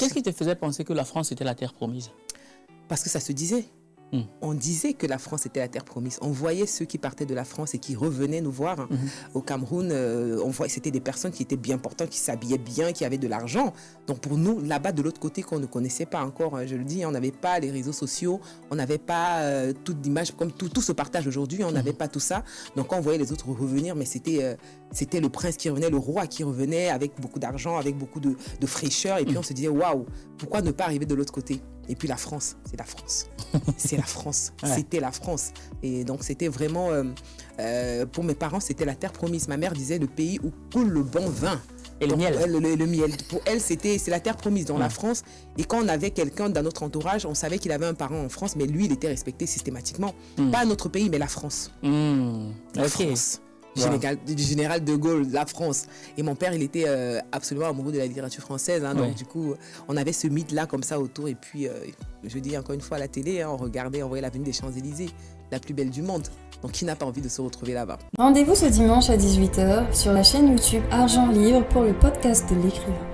qu'est-ce qui te faisait penser que la France était la terre promise? Parce que ça se disait. On disait que la France était la terre promise. On voyait ceux qui partaient de la France et qui revenaient nous voir au Cameroun. On voyait, c'était des personnes qui étaient bien portantes, qui s'habillaient bien, qui avaient de l'argent. Donc pour nous, là-bas de l'autre côté, qu'on ne connaissait pas encore, je le dis, on n'avait pas les réseaux sociaux, on n'avait pas toute l'image, comme tout se partage aujourd'hui, on n'avait pas tout ça. Donc quand on voyait les autres revenir, mais c'était le prince qui revenait, le roi qui revenait avec beaucoup d'argent, avec beaucoup de fraîcheur. Et puis on se disait, waouh, pourquoi ne pas arriver de l'autre côté? Et puis la France, c'est la France. C'est la France. Ouais. C'était la France. Et donc c'était vraiment, pour mes parents, c'était la terre promise. Ma mère disait le pays où coule le bon vin. Et le miel. Le miel. Pour elle, c'est la terre promise dans la France. Et quand on avait quelqu'un dans notre entourage, on savait qu'il avait un parent en France, mais lui, il était respecté systématiquement. Pas notre pays, mais la France. La France. Du général de Gaulle, la France. Et mon père, il était absolument amoureux de la littérature française. Donc du coup, on avait ce mythe-là comme ça autour. Et puis, je dis encore une fois à la télé, on regardait, on voyait l'avenue des Champs-Élysées, la plus belle du monde. Donc qui n'a pas envie de se retrouver là-bas? Rendez-vous ce dimanche à 18h sur la chaîne YouTube Argent Livre pour le podcast de l'écrivain.